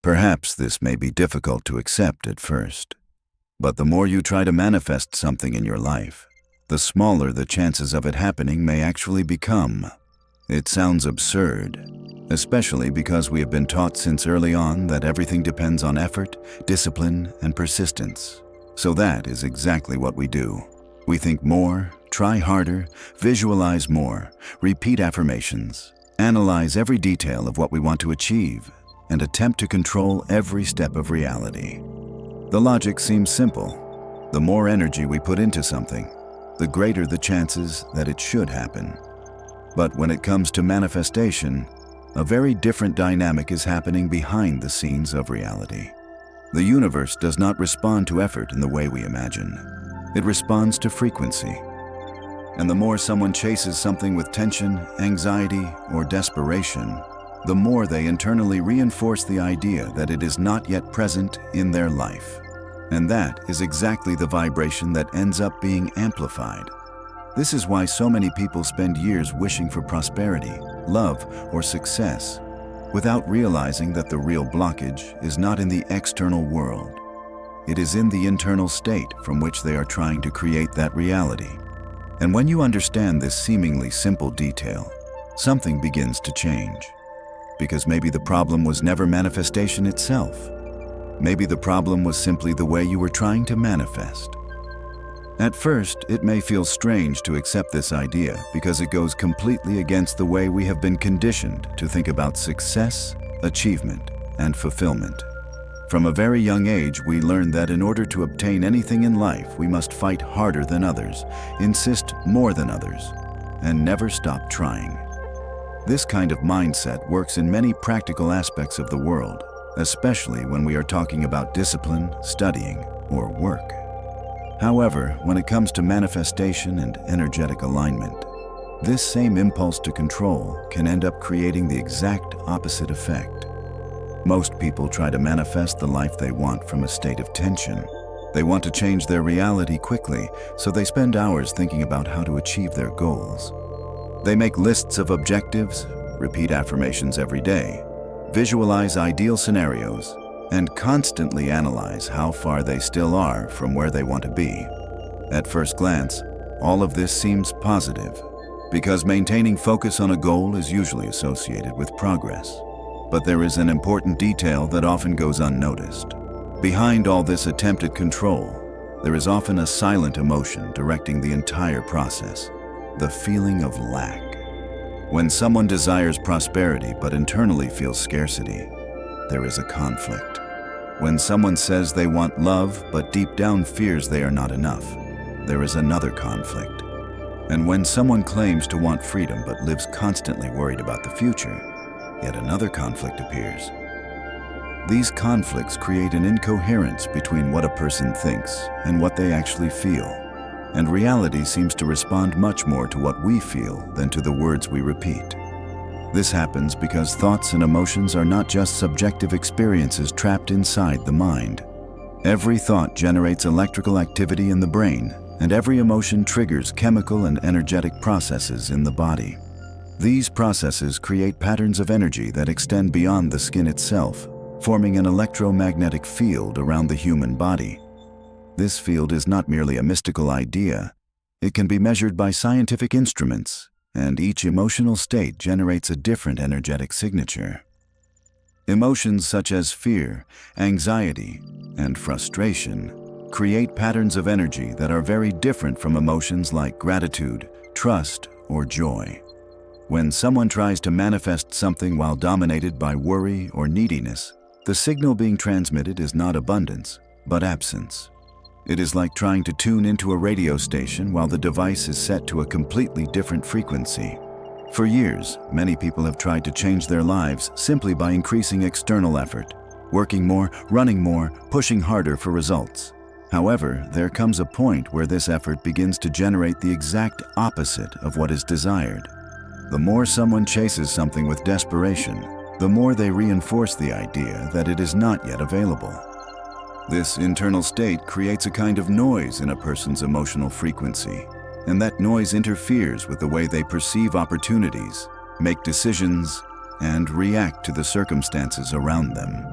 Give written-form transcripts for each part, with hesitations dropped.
Perhaps this may be difficult to accept at first, but the more you try to manifest something in your life, the smaller the chances of it happening may actually become. It sounds absurd, especially because we have been taught since early on that everything depends on effort, discipline, and persistence. So that is exactly what we do. We think more, try harder, visualize more, repeat affirmations, analyze every detail of what we want to achieve, and attempt to control every step of reality. The logic seems simple. The more energy we put into something, the greater the chances that it should happen. But when it comes to manifestation, a very different dynamic is happening behind the scenes of reality. The universe does not respond to effort in the way we imagine. It responds to frequency. And the more someone chases something with tension, anxiety, or desperation, the more they internally reinforce the idea that it is not yet present in their life. And that is exactly the vibration that ends up being amplified. This is why so many people spend years wishing for prosperity, love, or success, without realizing that the real blockage is not in the external world. It is in the internal state from which they are trying to create that reality. And when you understand this seemingly simple detail, something begins to change. Because maybe the problem was never manifestation itself. Maybe the problem was simply the way you were trying to manifest. At first, it may feel strange to accept this idea because it goes completely against the way we have been conditioned to think about success, achievement, and fulfillment. From a very young age, we learn that in order to obtain anything in life, we must fight harder than others, insist more than others, and never stop trying. This kind of mindset works in many practical aspects of the world, especially when we are talking about discipline, studying, or work. However, when it comes to manifestation and energetic alignment, this same impulse to control can end up creating the exact opposite effect. Most people try to manifest the life they want from a state of tension. They want to change their reality quickly, so they spend hours thinking about how to achieve their goals. They make lists of objectives, repeat affirmations every day, visualize ideal scenarios, and constantly analyze how far they still are from where they want to be. At first glance, all of this seems positive, because maintaining focus on a goal is usually associated with progress. But there is an important detail that often goes unnoticed. Behind all this attempted control, there is often a silent emotion directing the entire process: the feeling of lack. When someone desires prosperity but internally feels scarcity, there is a conflict. When someone says they want love but deep down fears they are not enough, there is another conflict. And when someone claims to want freedom but lives constantly worried about the future, yet another conflict appears. These conflicts create an incoherence between what a person thinks and what they actually feel. And reality seems to respond much more to what we feel than to the words we repeat. This happens because thoughts and emotions are not just subjective experiences trapped inside the mind. Every thought generates electrical activity in the brain, and every emotion triggers chemical and energetic processes in the body. These processes create patterns of energy that extend beyond the skin itself, forming an electromagnetic field around the human body. This field is not merely a mystical idea. It can be measured by scientific instruments, and each emotional state generates a different energetic signature. Emotions such as fear, anxiety, and frustration create patterns of energy that are very different from emotions like gratitude, trust, or joy. When someone tries to manifest something while dominated by worry or neediness, the signal being transmitted is not abundance, but absence. It is like trying to tune into a radio station while the device is set to a completely different frequency. For years, many people have tried to change their lives simply by increasing external effort, working more, running more, pushing harder for results. However, there comes a point where this effort begins to generate the exact opposite of what is desired. The more someone chases something with desperation, the more they reinforce the idea that it is not yet available. This internal state creates a kind of noise in a person's emotional frequency, and that noise interferes with the way they perceive opportunities, make decisions, and react to the circumstances around them.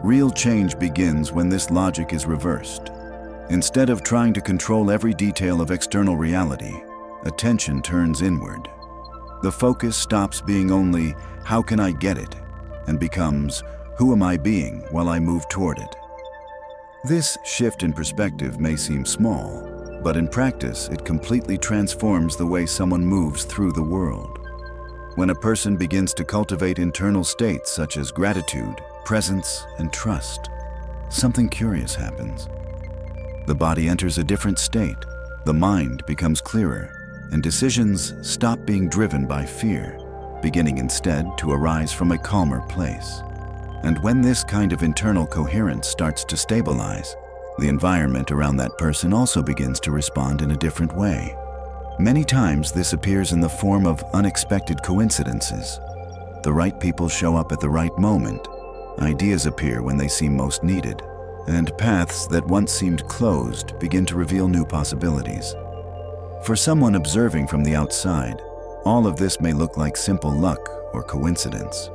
Real change begins when this logic is reversed. Instead of trying to control every detail of external reality, attention turns inward. The focus stops being only, how can I get it, and becomes, who am I being while I move toward it? This shift in perspective may seem small, but in practice it completely transforms the way someone moves through the world. When a person begins to cultivate internal states such as gratitude, presence, and trust, something curious happens. The body enters a different state, the mind becomes clearer, and decisions stop being driven by fear, beginning instead to arise from a calmer place. And when this kind of internal coherence starts to stabilize, the environment around that person also begins to respond in a different way. Many times this appears in the form of unexpected coincidences. The right people show up at the right moment, ideas appear when they seem most needed, and paths that once seemed closed begin to reveal new possibilities. For someone observing from the outside, all of this may look like simple luck or coincidence.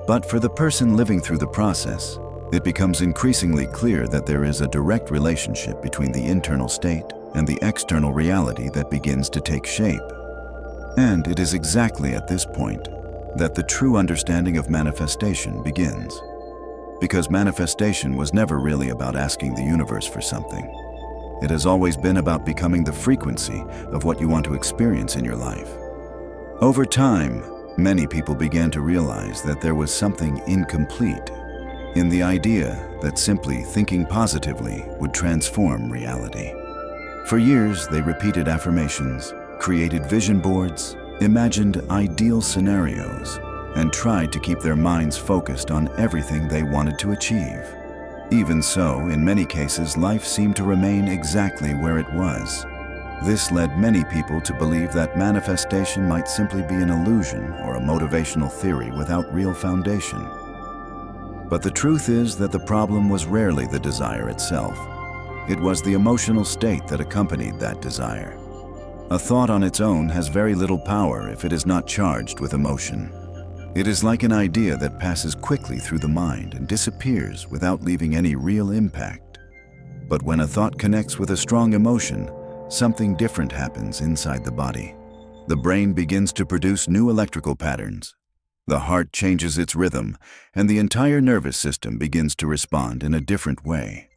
But for the person living through the process, it becomes increasingly clear that there is a direct relationship between the internal state and the external reality that begins to take shape. And it is exactly at this point that the true understanding of manifestation begins. Because manifestation was never really about asking the universe for something. It has always been about becoming the frequency of what you want to experience in your life. Over time, many people began to realize that there was something incomplete in the idea that simply thinking positively would transform reality. For years, they repeated affirmations, created vision boards, imagined ideal scenarios, and tried to keep their minds focused on everything they wanted to achieve. Even so, in many cases, life seemed to remain exactly where it was. This led many people to believe that manifestation might simply be an illusion or a motivational theory without real foundation. But the truth is that the problem was rarely the desire itself. It was the emotional state that accompanied that desire. A thought on its own has very little power if it is not charged with emotion. It is like an idea that passes quickly through the mind and disappears without leaving any real impact. But when a thought connects with a strong emotion, something different happens inside the body. The brain begins to produce new electrical patterns. The heart changes its rhythm, and the entire nervous system begins to respond in a different way.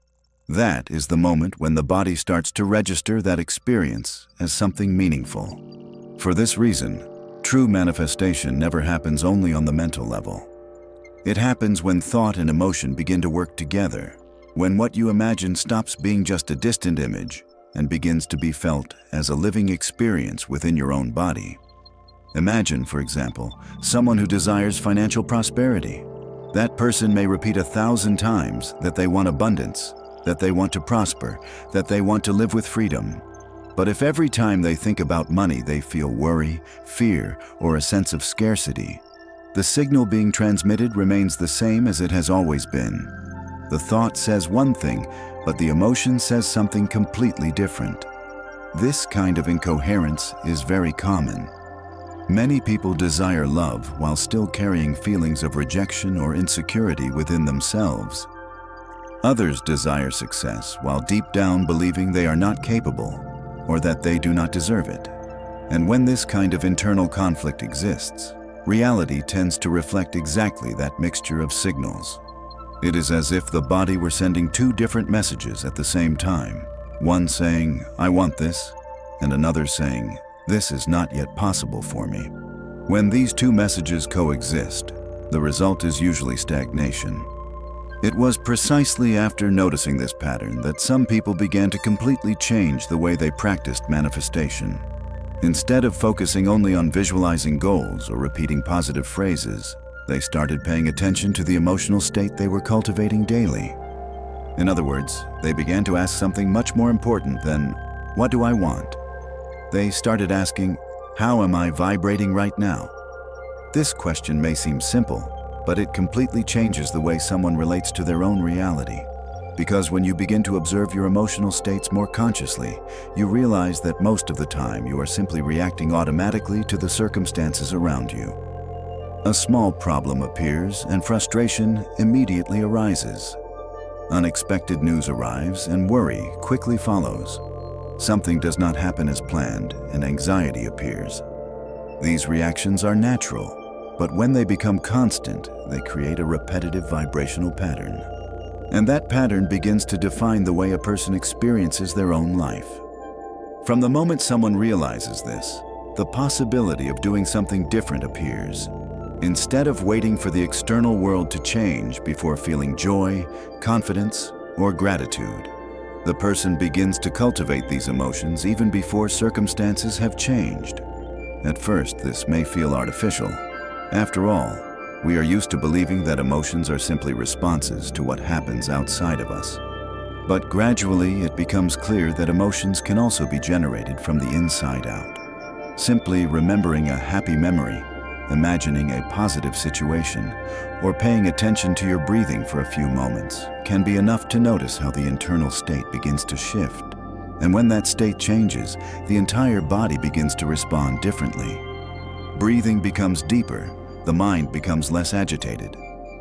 That is the moment when the body starts to register that experience as something meaningful. For this reason, true manifestation never happens only on the mental level. It happens when thought and emotion begin to work together, when what you imagine stops being just a distant image and begins to be felt as a living experience within your own body. Imagine, for example, someone who desires financial prosperity. That person may repeat 1,000 times that they want abundance, that they want to prosper, that they want to live with freedom. But if every time they think about money they feel worry, fear, or a sense of scarcity, the signal being transmitted remains the same as it has always been. The thought says one thing, but the emotion says something completely different. This kind of incoherence is very common. Many people desire love while still carrying feelings of rejection or insecurity within themselves. Others desire success while deep down believing they are not capable or that they do not deserve it. And when this kind of internal conflict exists, reality tends to reflect exactly that mixture of signals. It is as if the body were sending two different messages at the same time, one saying, "I want this," and another saying, "This is not yet possible for me." When these two messages coexist, the result is usually stagnation. It was precisely after noticing this pattern that some people began to completely change the way they practiced manifestation. Instead of focusing only on visualizing goals or repeating positive phrases, they started paying attention to the emotional state they were cultivating daily. In other words, they began to ask something much more important than, "What do I want?" They started asking, "How am I vibrating right now?" This question may seem simple, but it completely changes the way someone relates to their own reality. Because when you begin to observe your emotional states more consciously, you realize that most of the time you are simply reacting automatically to the circumstances around you. A small problem appears and frustration immediately arises. Unexpected news arrives and worry quickly follows. Something does not happen as planned and anxiety appears. These reactions are natural, but when they become constant, they create a repetitive vibrational pattern. And that pattern begins to define the way a person experiences their own life. From the moment someone realizes this, the possibility of doing something different appears. Instead of waiting for the external world to change before feeling joy, confidence, or gratitude, the person begins to cultivate these emotions even before circumstances have changed. At first, this may feel artificial. After all, we are used to believing that emotions are simply responses to what happens outside of us. But gradually, it becomes clear that emotions can also be generated from the inside out. Simply remembering a happy memory, imagining a positive situation, or paying attention to your breathing for a few moments can be enough to notice how the internal state begins to shift. And when that state changes, the entire body begins to respond differently. Breathing becomes deeper, the mind becomes less agitated,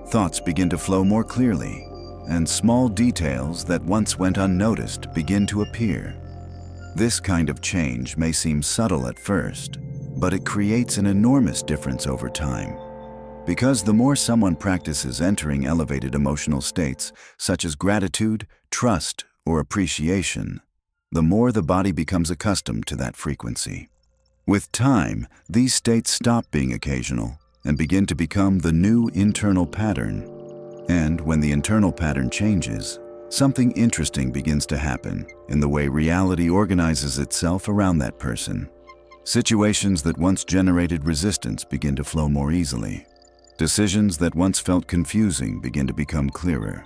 thoughts begin to flow more clearly, and small details that once went unnoticed begin to appear. This kind of change may seem subtle at first, but it creates an enormous difference over time. Because the more someone practices entering elevated emotional states, such as gratitude, trust, or appreciation, the more the body becomes accustomed to that frequency. With time, these states stop being occasional and begin to become the new internal pattern. And when the internal pattern changes, something interesting begins to happen in the way reality organizes itself around that person. Situations that once generated resistance begin to flow more easily. Decisions that once felt confusing begin to become clearer.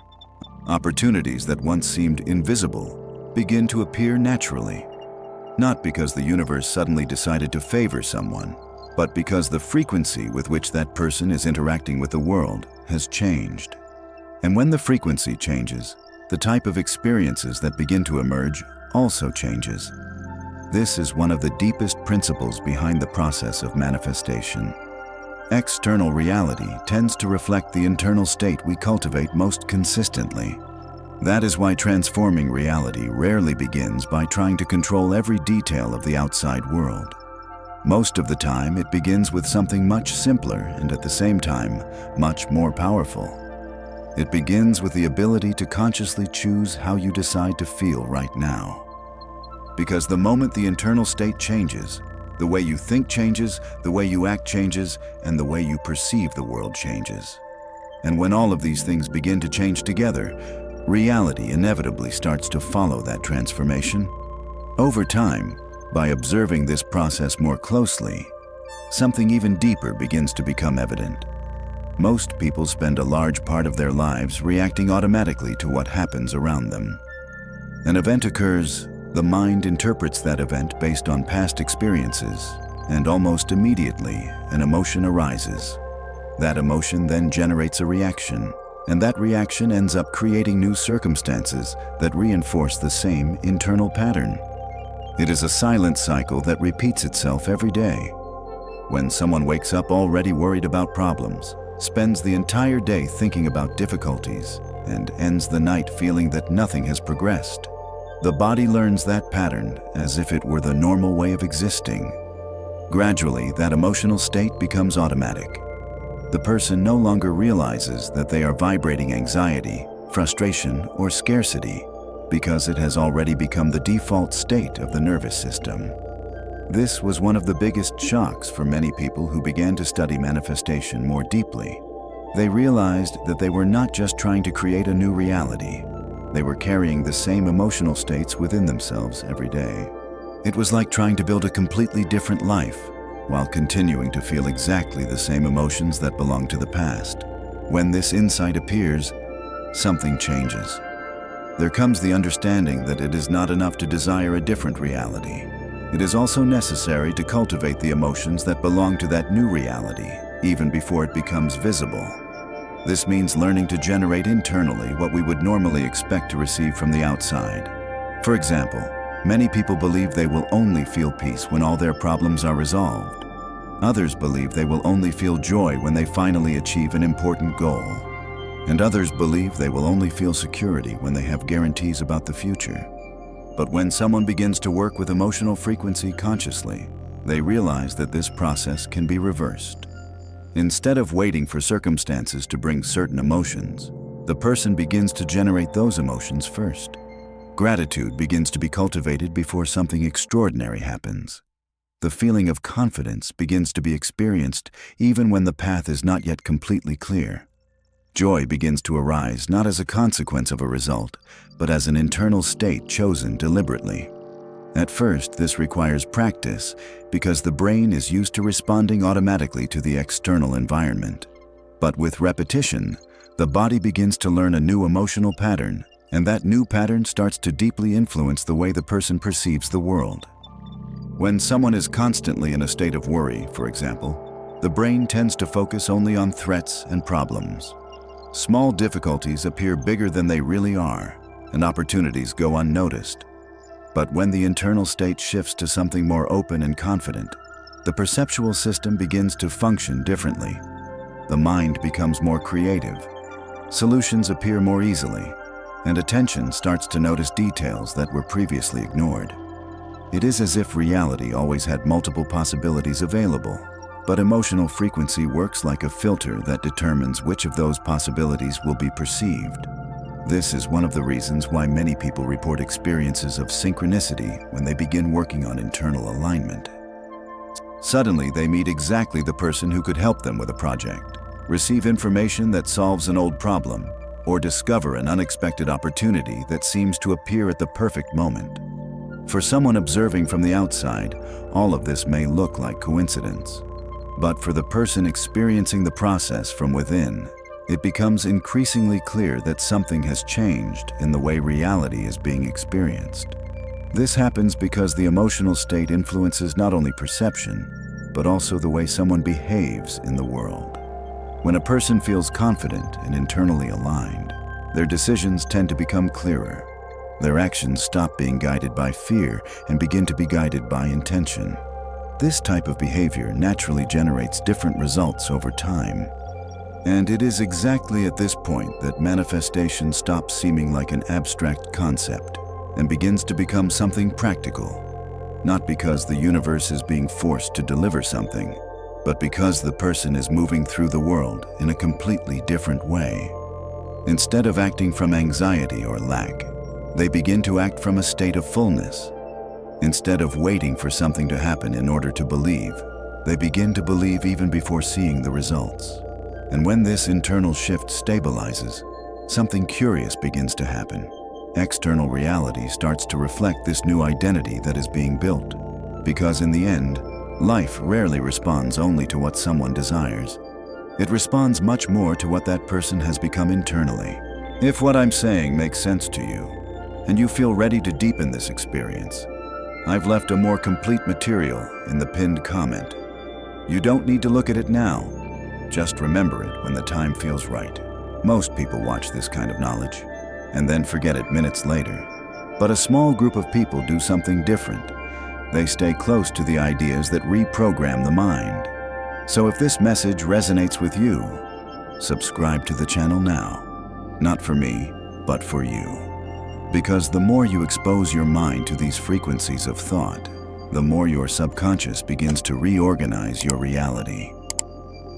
Opportunities that once seemed invisible begin to appear naturally. Not because the universe suddenly decided to favor someone, but because the frequency with which that person is interacting with the world has changed. And when the frequency changes, the type of experiences that begin to emerge also changes. This is one of the deepest principles behind the process of manifestation. External reality tends to reflect the internal state we cultivate most consistently. That is why transforming reality rarely begins by trying to control every detail of the outside world. Most of the time, it begins with something much simpler and at the same time, much more powerful. It begins with the ability to consciously choose how you decide to feel right now. Because the moment the internal state changes, the way you think changes, the way you act changes, and the way you perceive the world changes. And when all of these things begin to change together, reality inevitably starts to follow that transformation. Over time, by observing this process more closely, something even deeper begins to become evident. Most people spend a large part of their lives reacting automatically to what happens around them. An event occurs, the mind interprets that event based on past experiences, and almost immediately, an emotion arises. That emotion then generates a reaction, and that reaction ends up creating new circumstances that reinforce the same internal pattern. It is a silent cycle that repeats itself every day. When someone wakes up already worried about problems, spends the entire day thinking about difficulties, and ends the night feeling that nothing has progressed, the body learns that pattern as if it were the normal way of existing. Gradually, that emotional state becomes automatic. The person no longer realizes that they are vibrating anxiety, frustration, or scarcity because it has already become the default state of the nervous system. This was one of the biggest shocks for many people who began to study manifestation more deeply. They realized that they were not just trying to create a new reality. They were carrying the same emotional states within themselves every day. It was like trying to build a completely different life while continuing to feel exactly the same emotions that belong to the past. When this insight appears, something changes. There comes the understanding that it is not enough to desire a different reality. It is also necessary to cultivate the emotions that belong to that new reality, even before it becomes visible. This means learning to generate internally what we would normally expect to receive from the outside. For example, many people believe they will only feel peace when all their problems are resolved. Others believe they will only feel joy when they finally achieve an important goal. And others believe they will only feel security when they have guarantees about the future. But when someone begins to work with emotional frequency consciously, they realize that this process can be reversed. Instead of waiting for circumstances to bring certain emotions, the person begins to generate those emotions first. Gratitude begins to be cultivated before something extraordinary happens. The feeling of confidence begins to be experienced even when the path is not yet completely clear. Joy begins to arise not as a consequence of a result, but as an internal state chosen deliberately. At first, this requires practice because the brain is used to responding automatically to the external environment. But with repetition, the body begins to learn a new emotional pattern, and that new pattern starts to deeply influence the way the person perceives the world. When someone is constantly in a state of worry, for example, the brain tends to focus only on threats and problems. Small difficulties appear bigger than they really are, and opportunities go unnoticed. But when the internal state shifts to something more open and confident, the perceptual system begins to function differently. The mind becomes more creative. Solutions appear more easily, and attention starts to notice details that were previously ignored. It is as if reality always had multiple possibilities available, but emotional frequency works like a filter that determines which of those possibilities will be perceived. This is one of the reasons why many people report experiences of synchronicity when they begin working on internal alignment. Suddenly, they meet exactly the person who could help them with a project, receive information that solves an old problem, or discover an unexpected opportunity that seems to appear at the perfect moment. For someone observing from the outside, all of this may look like coincidence. But for the person experiencing the process from within, it becomes increasingly clear that something has changed in the way reality is being experienced. This happens because the emotional state influences not only perception, but also the way someone behaves in the world. When a person feels confident and internally aligned, their decisions tend to become clearer. Their actions stop being guided by fear and begin to be guided by intention. This type of behavior naturally generates different results over time. And it is exactly at this point that manifestation stops seeming like an abstract concept and begins to become something practical. Not because the universe is being forced to deliver something, but because the person is moving through the world in a completely different way. Instead of acting from anxiety or lack, they begin to act from a state of fullness. Instead of waiting for something to happen in order to believe, they begin to believe even before seeing the results. And when this internal shift stabilizes, something curious begins to happen. External reality starts to reflect this new identity that is being built. Because in the end, life rarely responds only to what someone desires. It responds much more to what that person has become internally. If what I'm saying makes sense to you, and you feel ready to deepen this experience, I've left a more complete material in the pinned comment. You don't need to look at it now. Just remember it when the time feels right. Most people watch this kind of knowledge and then forget it minutes later. But a small group of people do something different. They stay close to the ideas that reprogram the mind. So if this message resonates with you, subscribe to the channel now. Not for me, but for you. Because the more you expose your mind to these frequencies of thought, the more your subconscious begins to reorganize your reality.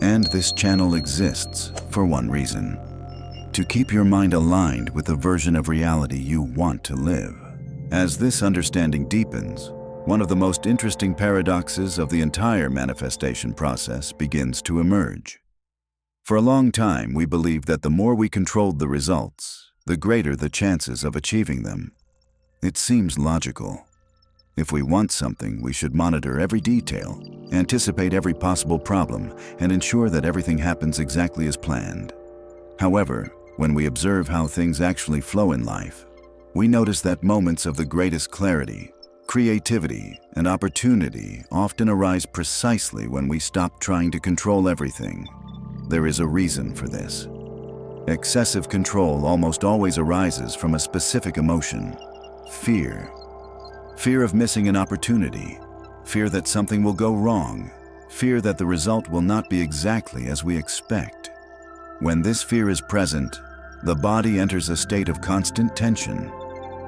And this channel exists for one reason: to keep your mind aligned with the version of reality you want to live. As this understanding deepens, one of the most interesting paradoxes of the entire manifestation process begins to emerge. For a long time, we believed that the more we controlled the results, the greater the chances of achieving them. It seems logical. If we want something, we should monitor every detail, anticipate every possible problem, and ensure that everything happens exactly as planned. However, when we observe how things actually flow in life, we notice that moments of the greatest clarity, creativity, and opportunity often arise precisely when we stop trying to control everything. There is a reason for this. Excessive control almost always arises from a specific emotion: fear. Fear of missing an opportunity, fear that something will go wrong, fear that the result will not be exactly as we expect. When this fear is present, the body enters a state of constant tension.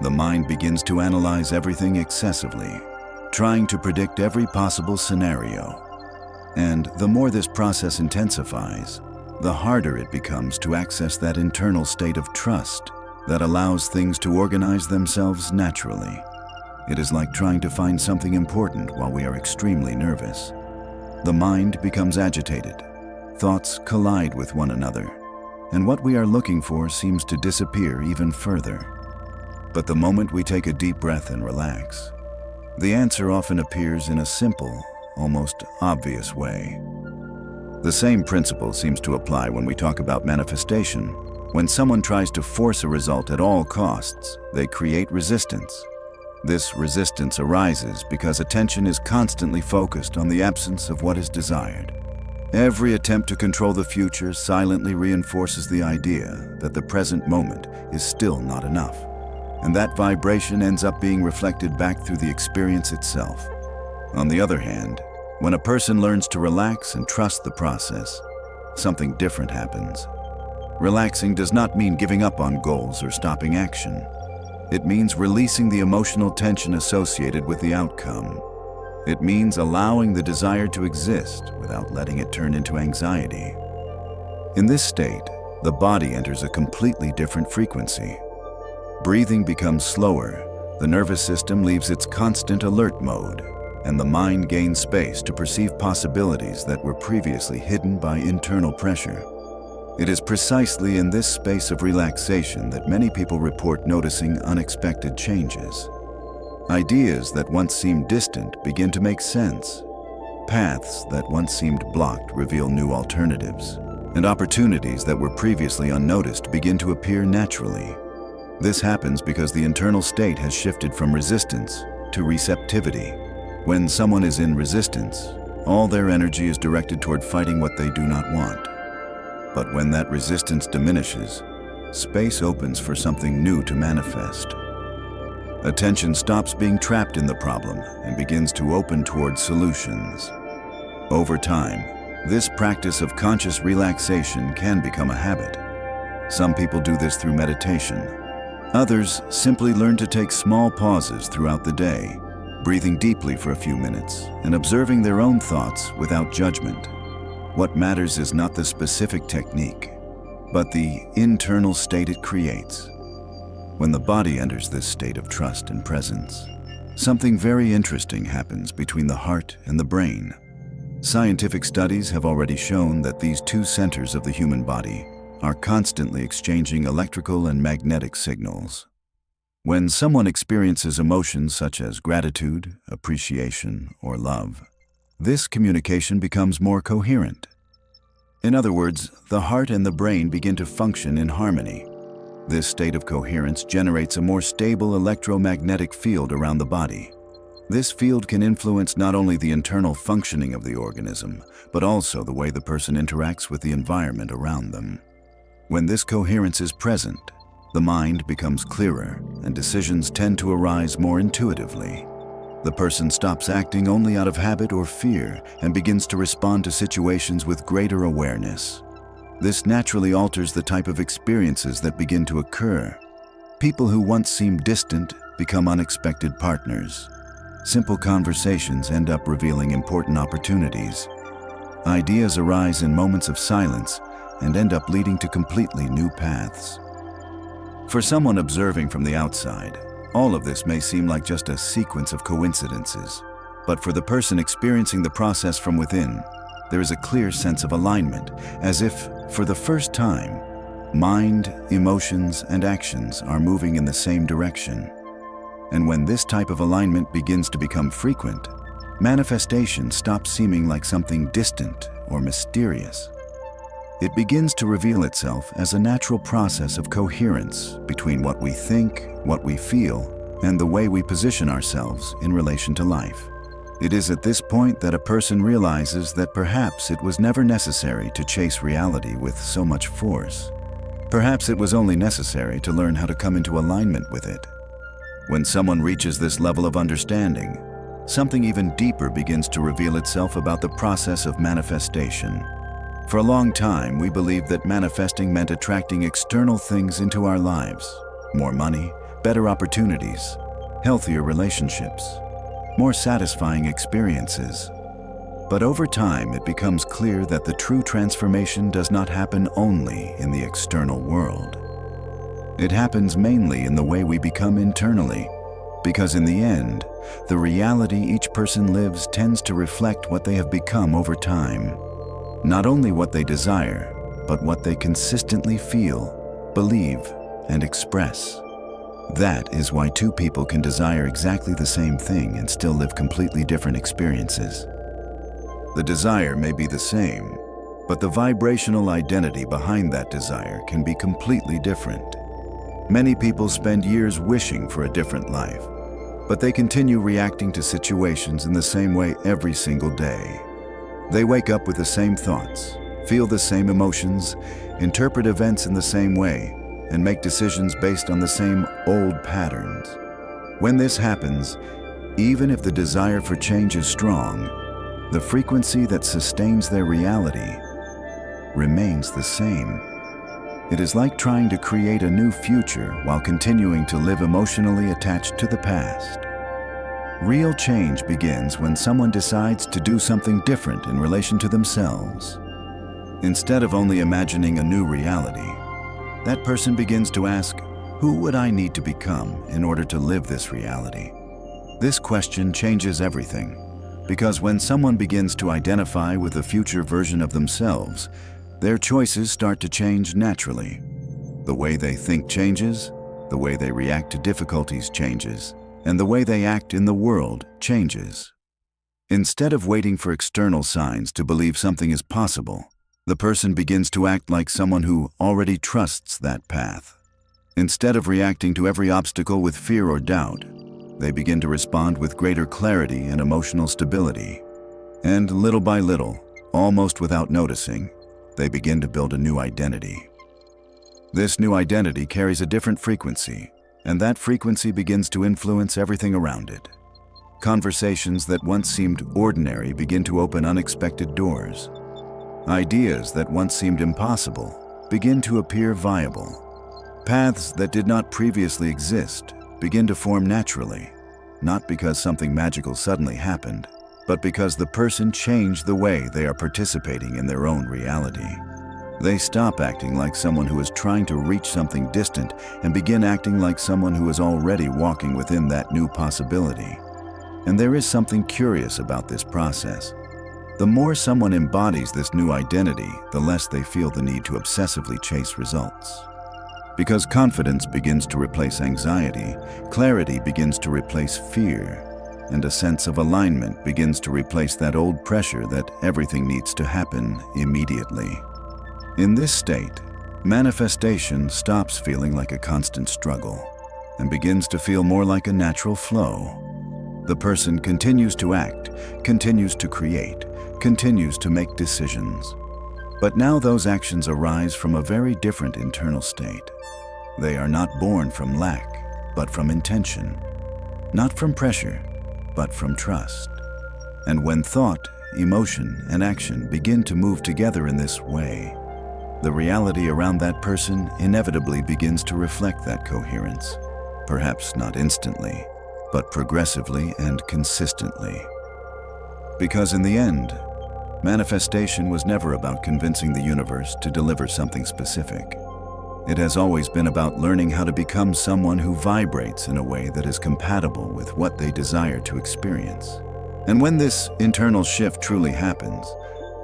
The mind begins to analyze everything excessively, trying to predict every possible scenario. And the more this process intensifies, the harder it becomes to access that internal state of trust that allows things to organize themselves naturally. It is like trying to find something important while we are extremely nervous. The mind becomes agitated, thoughts collide with one another, and what we are looking for seems to disappear even further. But the moment we take a deep breath and relax, the answer often appears in a simple, almost obvious way. The same principle seems to apply when we talk about manifestation. When someone tries to force a result at all costs, they create resistance. This resistance arises because attention is constantly focused on the absence of what is desired. Every attempt to control the future silently reinforces the idea that the present moment is still not enough, and that vibration ends up being reflected back through the experience itself. On the other hand, when a person learns to relax and trust the process, something different happens. Relaxing does not mean giving up on goals or stopping action. It means releasing the emotional tension associated with the outcome. It means allowing the desire to exist without letting it turn into anxiety. In this state, the body enters a completely different frequency. Breathing becomes slower, the nervous system leaves its constant alert mode, and the mind gains space to perceive possibilities that were previously hidden by internal pressure. It is precisely in this space of relaxation that many people report noticing unexpected changes. Ideas that once seemed distant begin to make sense. Paths that once seemed blocked reveal new alternatives, and opportunities that were previously unnoticed begin to appear naturally. This happens because the internal state has shifted from resistance to receptivity. When someone is in resistance, all their energy is directed toward fighting what they do not want. But when that resistance diminishes, space opens for something new to manifest. Attention stops being trapped in the problem and begins to open toward solutions. Over time, this practice of conscious relaxation can become a habit. Some people do this through meditation. Others simply learn to take small pauses throughout the day, breathing deeply for a few minutes and observing their own thoughts without judgment. What matters is not the specific technique, but the internal state it creates. When the body enters this state of trust and presence, something very interesting happens between the heart and the brain. Scientific studies have already shown that these two centers of the human body are constantly exchanging electrical and magnetic signals. When someone experiences emotions such as gratitude, appreciation, or love, this communication becomes more coherent. In other words, the heart and the brain begin to function in harmony. This state of coherence generates a more stable electromagnetic field around the body. This field can influence not only the internal functioning of the organism, but also the way the person interacts with the environment around them. When this coherence is present, the mind becomes clearer and decisions tend to arise more intuitively. The person stops acting only out of habit or fear and begins to respond to situations with greater awareness. This naturally alters the type of experiences that begin to occur. People who once seemed distant become unexpected partners. Simple conversations end up revealing important opportunities. Ideas arise in moments of silence and end up leading to completely new paths. For someone observing from the outside, all of this may seem like just a sequence of coincidences, but for the person experiencing the process from within, there is a clear sense of alignment, as if, for the first time, mind, emotions, and actions are moving in the same direction. And when this type of alignment begins to become frequent, manifestation stops seeming like something distant or mysterious. It begins to reveal itself as a natural process of coherence between what we think, what we feel, and the way we position ourselves in relation to life. It is at this point that a person realizes that perhaps it was never necessary to chase reality with so much force. Perhaps it was only necessary to learn how to come into alignment with it. When someone reaches this level of understanding, something even deeper begins to reveal itself about the process of manifestation. For a long time, we believed that manifesting meant attracting external things into our lives. More money, better opportunities, healthier relationships, more satisfying experiences. But over time, it becomes clear that the true transformation does not happen only in the external world. It happens mainly in the way we become internally, because in the end, the reality each person lives tends to reflect what they have become over time. Not only what they desire, but what they consistently feel, believe, and express. That is why two people can desire exactly the same thing and still live completely different experiences. The desire may be the same, but the vibrational identity behind that desire can be completely different. Many people spend years wishing for a different life, but they continue reacting to situations in the same way every single day. They wake up with the same thoughts, feel the same emotions, interpret events in the same way, and make decisions based on the same old patterns. When this happens, even if the desire for change is strong, the frequency that sustains their reality remains the same. It is like trying to create a new future while continuing to live emotionally attached to the past. Real change begins when someone decides to do something different in relation to themselves. Instead of only imagining a new reality, that person begins to ask, who would I need to become in order to live this reality? This question changes everything, because when someone begins to identify with a future version of themselves, their choices start to change naturally. The way they think changes, the way they react to difficulties changes, and the way they act in the world changes. Instead of waiting for external signs to believe something is possible, the person begins to act like someone who already trusts that path. Instead of reacting to every obstacle with fear or doubt, they begin to respond with greater clarity and emotional stability. And little by little, almost without noticing, they begin to build a new identity. This new identity carries a different frequency, and that frequency begins to influence everything around it. Conversations that once seemed ordinary begin to open unexpected doors. Ideas that once seemed impossible begin to appear viable. Paths that did not previously exist begin to form naturally, not because something magical suddenly happened, but because the person changed the way they are participating in their own reality. They stop acting like someone who is trying to reach something distant and begin acting like someone who is already walking within that new possibility. And there is something curious about this process. The more someone embodies this new identity, the less they feel the need to obsessively chase results. Because confidence begins to replace anxiety, clarity begins to replace fear, and a sense of alignment begins to replace that old pressure that everything needs to happen immediately. In this state, manifestation stops feeling like a constant struggle and begins to feel more like a natural flow. The person continues to act, continues to create, continues to make decisions. But now those actions arise from a very different internal state. They are not born from lack, but from intention. Not from pressure, but from trust. And when thought, emotion, and action begin to move together in this way, the reality around that person inevitably begins to reflect that coherence. Perhaps not instantly, but progressively and consistently. Because in the end, manifestation was never about convincing the universe to deliver something specific. It has always been about learning how to become someone who vibrates in a way that is compatible with what they desire to experience. And when this internal shift truly happens,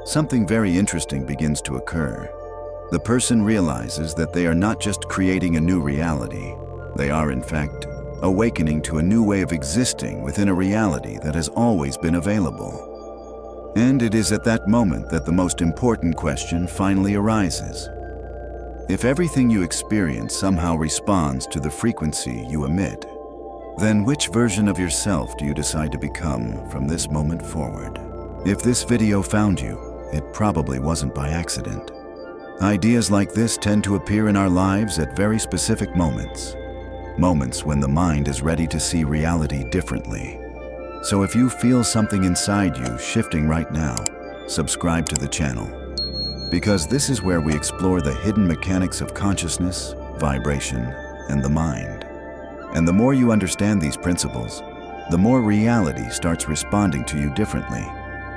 something very interesting begins to occur. The person realizes that they are not just creating a new reality. They are, in fact, awakening to a new way of existing within a reality that has always been available. And it is at that moment that the most important question finally arises. If everything you experience somehow responds to the frequency you emit, then which version of yourself do you decide to become from this moment forward? If this video found you, it probably wasn't by accident. Ideas like this tend to appear in our lives at very specific moments. Moments when the mind is ready to see reality differently. So if you feel something inside you shifting right now, subscribe to the channel. Because this is where we explore the hidden mechanics of consciousness, vibration, and the mind. And the more you understand these principles, the more reality starts responding to you differently.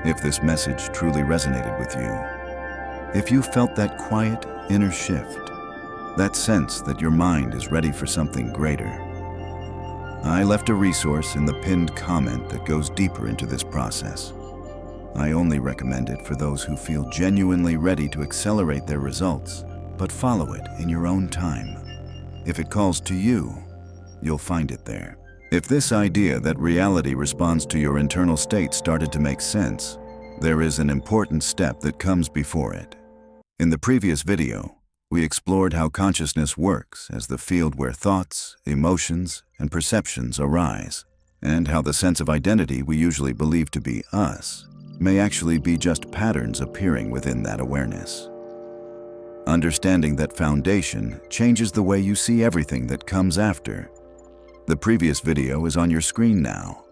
If this message truly resonated with you, if you felt that quiet inner shift, that sense that your mind is ready for something greater, I left a resource in the pinned comment that goes deeper into this process. I only recommend it for those who feel genuinely ready to accelerate their results, but follow it in your own time. If it calls to you, you'll find it there. If this idea that reality responds to your internal state started to make sense, there is an important step that comes before it. In the previous video, we explored how consciousness works as the field where thoughts, emotions, and perceptions arise, and how the sense of identity we usually believe to be us may actually be just patterns appearing within that awareness. Understanding that foundation changes the way you see everything that comes after. The previous video is on your screen now.